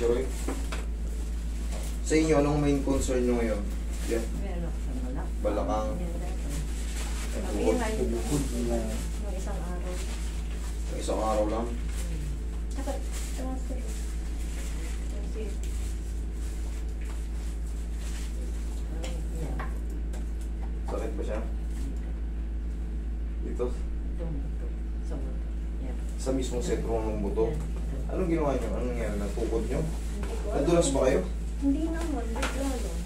Roy. Sa inyo, anong main concern nyo ngayon? Yan. Meron sa Balakang. Sabi nga yung isang araw. Isang araw lang. Dapat, transfer. Kasi, Sakit ba siya? Dito? sa buto. Yan. Sa mismong sentro ng buto? Yan. Anong ginawa nyo? Anong nangyari? Natukod nyo? Nadulas ba kayo? Hindi naman, bigla lang.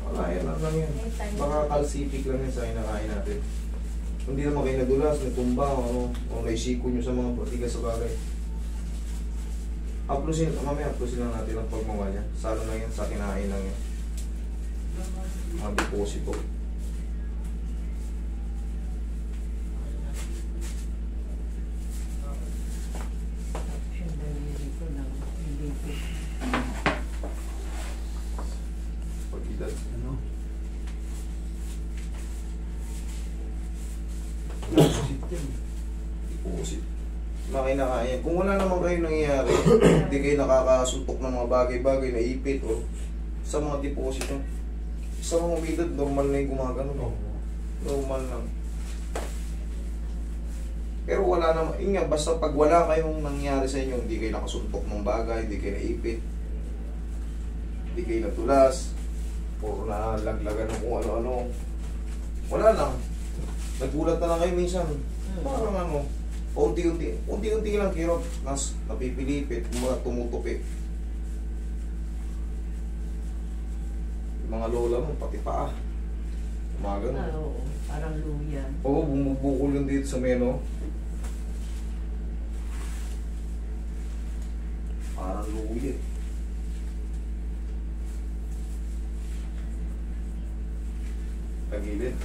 Wala yan, ano lang yan. Baka kalsipik lang yan sa kinakain natin. Hindi naman kayo nadulas, natumba, o naisiko nyo sa mga partigas sa bagay. Mamaya uploasin lang natin ang pagmawa niya. Sa ano lang yan, sa kinain lang yan. Mga deposito. Pag-edad. Ano? Deposit. Makinakain. Kung wala naman kayo nangyayari, hindi kayo nakakasuntok ng mga bagay-bagay na ipit o sa mga deposito. Sa mga umidad, normal na yung gumagano. No? Normal lang. Pero wala naman, yun nga, basta pag wala kayong nangyari sa inyo, hindi kayo nakasuntok ng bagay, hindi kayo naipit, hindi kayo natulas, puro na laglagan ng kung ano-ano. Wala lang. Nagulat na lang kayo minsan. Parang ano, unti-unti lang kirot, nas napipilipit, mga tumutupi. Yung mga lola mo, pati paa. Mga ganun. Oo, parang luya. Oo, bumubukol yun dito sa meno. Parang luya. Tagilid.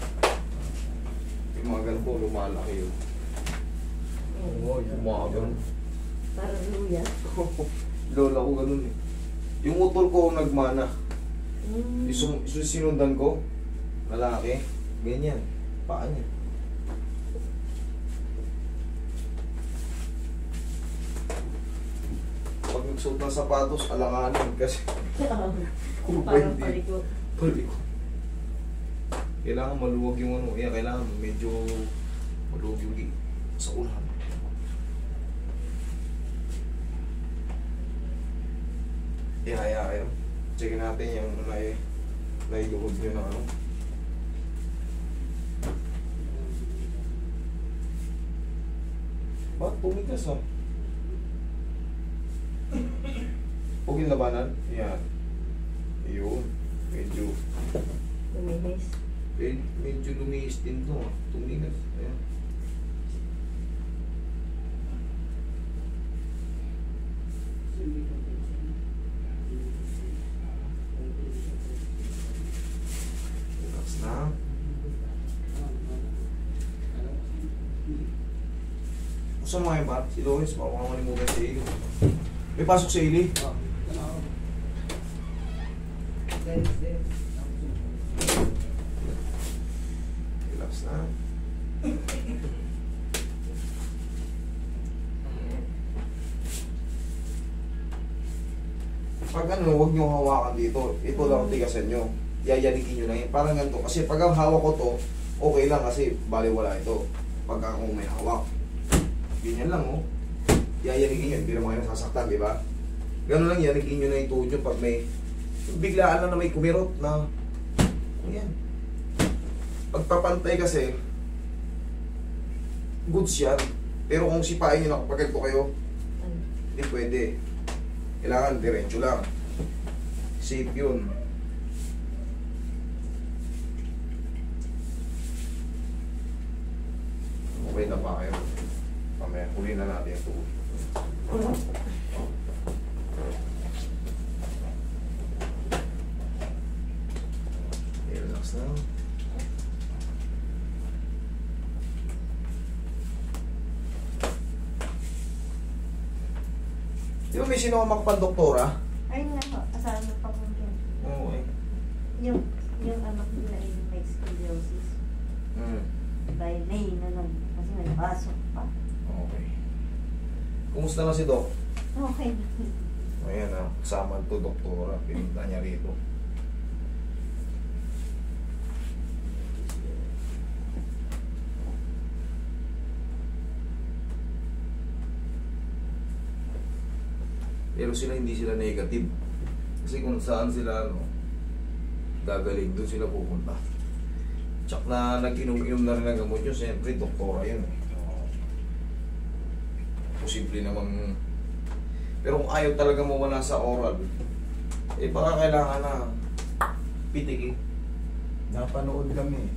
Yung mga ganun po, lumalaki yun. Oo, yung mga ganun. Parang luya. Lola ko ganun eh. Yung utol ko nagmana. Mm. Yung sinundan ko, lalaki, ganyan, paa niya. Pag nagsuot ng sapatos, alanganin kasi Parang palikot. palikot. Kailangan maluwag yung ano, kailangan medyo maluwag yung sa ulan. Ihaya kayo. Check natin yung nailuhod nyo na ano. Ba't pumigas ah? Huwag yung labanan. Yan. Ayun. Medyo Luminis. medyo lumiis din to ah. Tumigas. Ayan. Relax na. Gusto mo ngayon ba? Si Lois, baka makalimutan si Eli. May pasok si Eli? Relax na. Pag ano, huwag nyo hawakan dito. Ito lang tigasan nyo. Yayanikin nyo lang yun. Parang ganito. Kasi pag ang hawak ko to, okay lang kasi baliwala ito. Pag ako may hawak. Ganyan lang, oh. Yayanikin nyo. Hindi naman kayo nasasaktan, di ba? Ganun lang, yanikin nyo na yung tuhod nyo pag may biglaan lang na may kumirot na ayan. Pagpapantay kasi goods yan. Pero kung sipain nyo nakapagkalto kayo, hindi pwede. Kailangan diretso lang. Safe yun. Okay na pa kayo. Mamaya, huli na natin yung tuhod. Relax na. Di ba may sinumak pa doktora? Ayun nga po, asahan mo pa po yun. Oo eh. Yung anak nila ay may scoliosis. Dahil nahina nun. Kasi may pasok pa. Okay. Kumusta na si Doc? Okay na. Ayan ah, kasama to doktora, pinunta niya rito. Pero sila hindi sila negative. Kasi kung saan sila gagaling, doon sila pupunta. Tsak na nag-inom-inom na rin ng gamot yun, siyempre doktora yun eh. Posible namang... Pero kung ayaw talaga mawala sa oral, eh baka kailangan na pitikin. Napanood kami.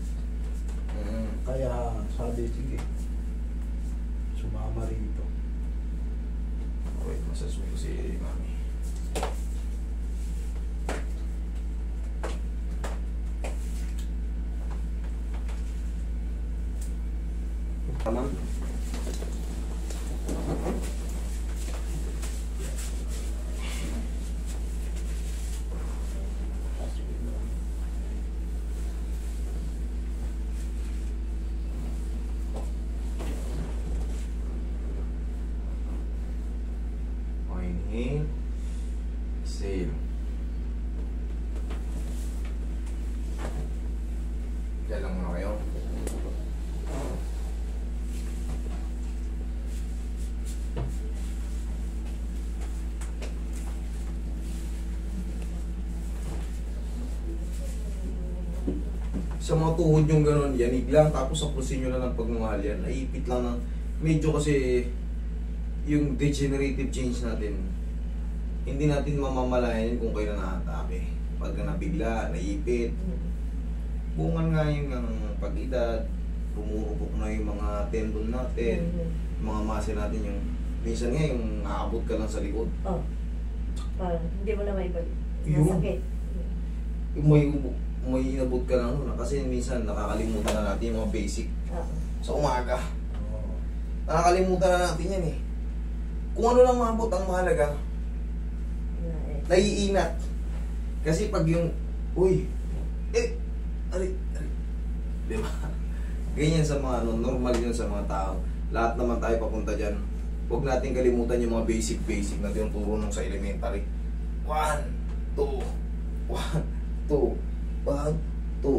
Kaya sabi, sige, sumama rito. Wait, masas mo si Mami. Tama? Inhale, exhale. Diyan lang muna kayo. Sa mga tuhod yung gano'n, yanig lang, tapos apusin nyo lang ng pagmamahal yan. Naipit lang ng, medyo kasi yung degenerative change natin, hindi natin mamamalayan kung kailan na-atake. Pagka nabigla, naipit, bungan nga yung pag-edad, rumurupok na yung mga tendon natin, mga muscle natin, yung minsan nga yung aabot ka lang sa likod. Oh. Parang hindi mo na maibalik. Yun. Masakit. May inabot ka lang nun, kasi minsan nakakalimutan na natin yung mga basic. Sa umaga, nakakalimutan na natin yan eh. Kung ano lang maabot ang mahalaga, naiinat. Kasi pag yung, uy, ari. Diba? Ganyan sa mga, normal yun sa mga tao. Lahat naman tayo papunta dyan. Huwag natin kalimutan yung mga basic na tinuturo nung sa elementary. 1, 2, 1, 2, 1, 2,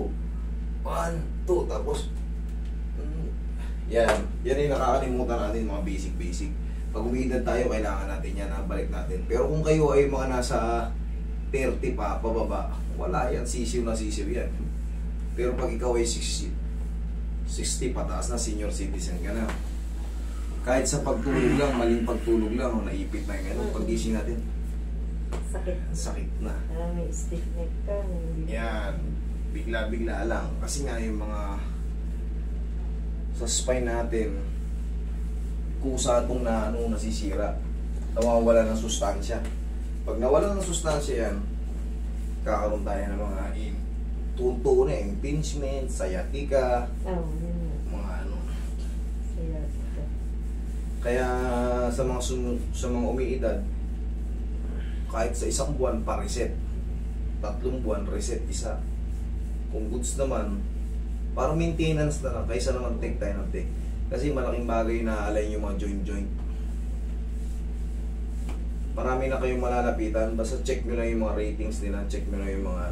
1, 2, tapos, yan yung nakakalimutan natin, mga basic. Pag umiidad tayo, kailangan natin yan, balik natin. Pero kung kayo ay mga nasa 30 pa, pababa, wala yan, sisiw yan. Pero pag ikaw ay 60 pataas na, senior citizen ka na. Kahit sa pagtulog lang, maling pagtulog lang, naipit na yung gano'n, pag-gising natin, sakit na. Parang may stiff neck ka. Yan, bigla lang. Kasi nga yung mga sa spine natin, kusa itong nasisira, nawawala ng sustansya. Pag nawala ng sustansya yan, kakaroon tayo ng mga tunto na impingement, sciatica, mga Sciatica. Kaya sa mga umiidad, kahit sa isang buwan pa reset, 3 buwan reset isa. Kung goods naman, parang maintenance na lang, kaysa naman take tayo ng take. Kasi malaking bagay na align yung mga joint. Marami na kayong malalapitan, basta check nyo lang yung mga ratings nila, check nyo lang yung mga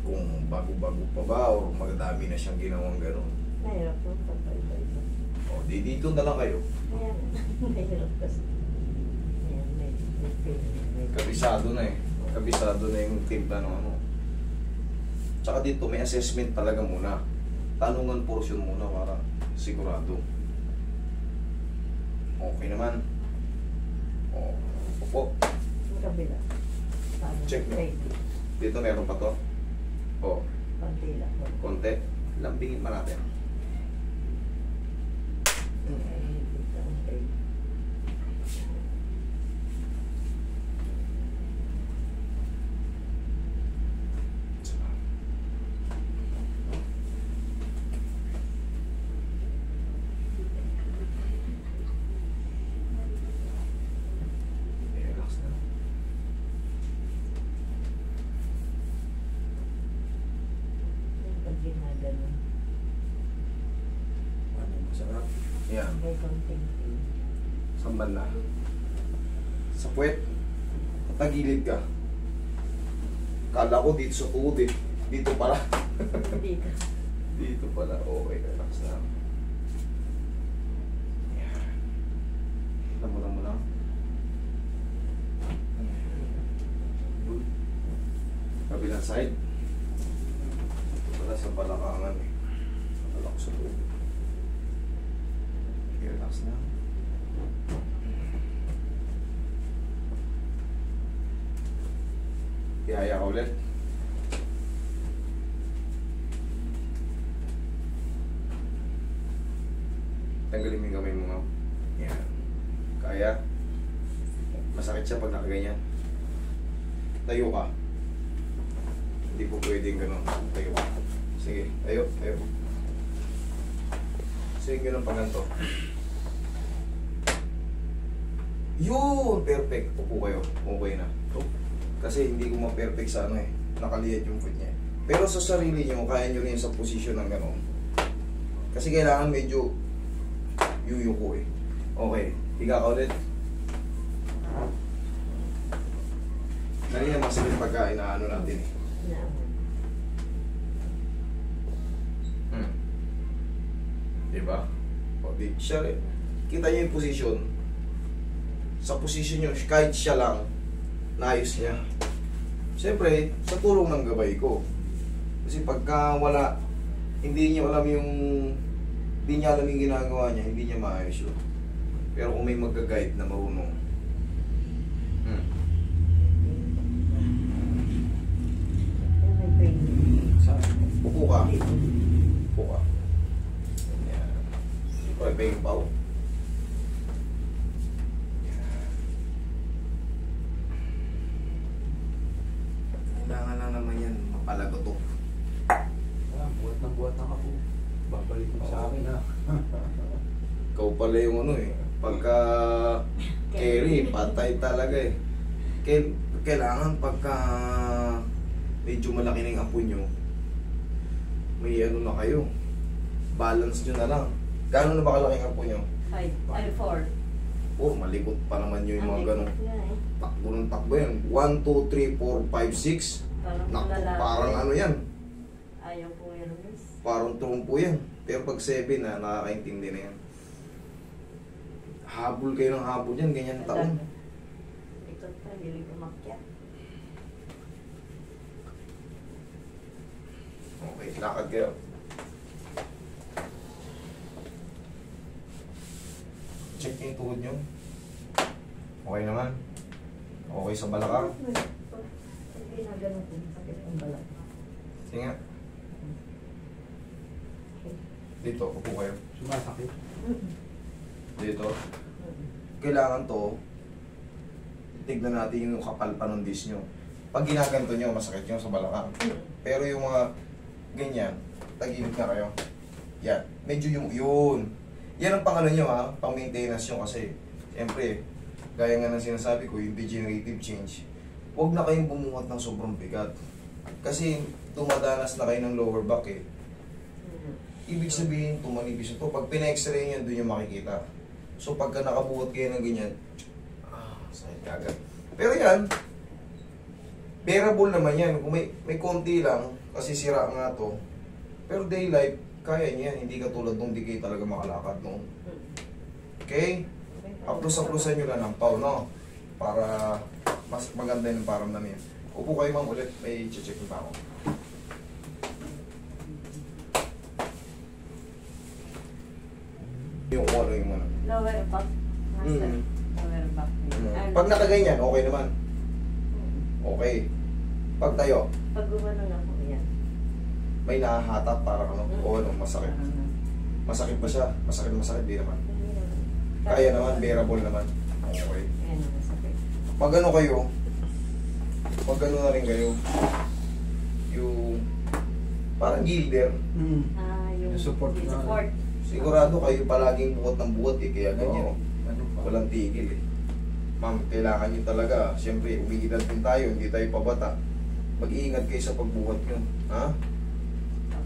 kung bago-bago pa ba o magdami na siyang ginawang gano'n. Mahirap po pagpaiba-iba. O, dito na lang kayo. Ayan, mahirap kasi. Ayan, may pain. Kabisado na eh. Kabisado na yung timpla ng Tsaka dito may assessment talaga muna. Tanungan portion muna para sigurado. Okay naman. O, opo. Yung kabila. Check mo. Dito meron pa to. O, Konti lang. konti. Lambingin pa natin. Relax na. Pag ginagano, Masarap. Yan. may konting pain. Saan banda? Sa puwet. Tagilid ka. Kala ko dito sa tuhod eh. Dito pala. Dito. Dito pala. Okay, relax na. Yan. Lamunan mo lang. Good. Kabilang side. Ito pala sa balakangan eh. Nakalak sa tuhod. Okay, relax na. Ihaya ka ulit. Tanggalin mo yung kamay mo nga. Yan. Kaya. Masakit siya pag nakaganyan. Tayo ka. Hindi po pwedeng gano'n. Tayo ka. Sige. Tayo. Tayo. Sige nyo ng paganto. Yun! Perfect. Upo kayo. Okay na. Kasi hindi ko ma-perfect sa ano eh. Nakaliyad yung foot niya. Pero sa sarili nyo, kaya nyo rin sa posisyon ng gano'n. Kasi kailangan medyo yuyuko eh. Okay. Higa ka ulit. Dali na masakit pagka inaano natin eh. Diba? O di, siya rin. Kita niyo yung posisyon. Sa posisyon nyo, kahit siya lang, naayos niya. Siyempre, sa tulong ng gabay ko. Kasi pagka wala, hindi niya alam yung ginagawa niya, hindi niya maayos yun. Pero kung may mag-guide na marunong, May pain. upo ka. Upo ka. Yan. Pag may pao. Kailangan lang naman yan, mapalagotok. Buhat ng ako. Babalik mo sa akin ha. Ikaw pala yung ano eh. Pagka carry, patay talaga eh. Kailangan pagka medyo malaki na yung apo nyo, may ano na kayo. Balance nyo na lang. Gano'n na ba kalaki ang apo nyo? 4. Oh, malikot pa naman yun yung mga gano'n. Nga eh. Takbo ng takbo yan. 1, 2, 3, 4, 5, 6. Parang Naku, lalaki. parang ano yan. Ayaw po yan, miss. Parang trumpo yan. Pero pag 7 na, nakakaintindi na yan. Habol kayo ng habol yan, ganyan taon. Ito pa, hindi ko umakyat. Okay, lakad kayo. Check yung tuhod nyo. Okay naman. Okay sa balakang. Hindi na ganun po, sakit ang balat. Sige nga. Dito, upo kayo. Sumasakit. Dito. Kailangan to, tignan natin yung kapal pa ng disc nyo. Pag ginaganto nyo, masakit nyo sa balakang. Pero yung mga ganyan, tagilid na kayo. Yan. Medyo yung yun. Yan ang pangano nyo ha, pang maintenance nyo kasi. Siyempre, gaya nga ng sinasabi ko, yung degenerative change. Huwag na kayong bumuhat ng sobrang bigat. Kasi dumadanas na kayo ng lower back eh. Ibig sabihin, tumanipis ito. Pag pina-x-ray nyo, doon yung makikita. So pagka nakabuhat kayo ng ganyan, sakit agad. Pero yan, bearable naman yan. Kung may konti lang, kasi sira nga to. Pero day life, kaya niya. Hindi katulad nung di kayo talaga makalakad nung. Okay? Aplos-aplosan nyo lang ng pau, no? Para mas maganda yung paramdamin. Upo kayo ma'am ulit, may check pa ako. Yung ano yung ano. Lower back. Master. Lower back. Pag nakaganyan, okay naman. Okay. Pag tayo, Pag gumano na po yan. may nahahatak para ano, o ano, masakit. Masakit ba siya? Masakit, di naman. Kaya naman, bearable naman. Okay. Ayan, masakit. Pag ano kayo, pag ano na rin kayo, yung parang gilder, Yung Support na. support. sigurado kayo palaging buhat ng buhat eh, kaya ganyan. Ano pa? Walang tigil eh. Ma'am, kailangan nyo talaga, siyempre, umiidad din tayo, hindi tayo pabata. Mag-iingat kayo sa pagbuhat nyo. Ha?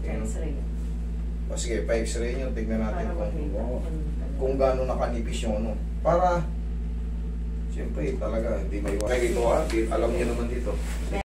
X-ray. O sige, pa-x-ray nyo, tignan natin Para makita kung gaano nakanipis yung ano. Para, Siyempre, talaga, hindi maiwasan. Kaya ito ha, alam niyo naman dito.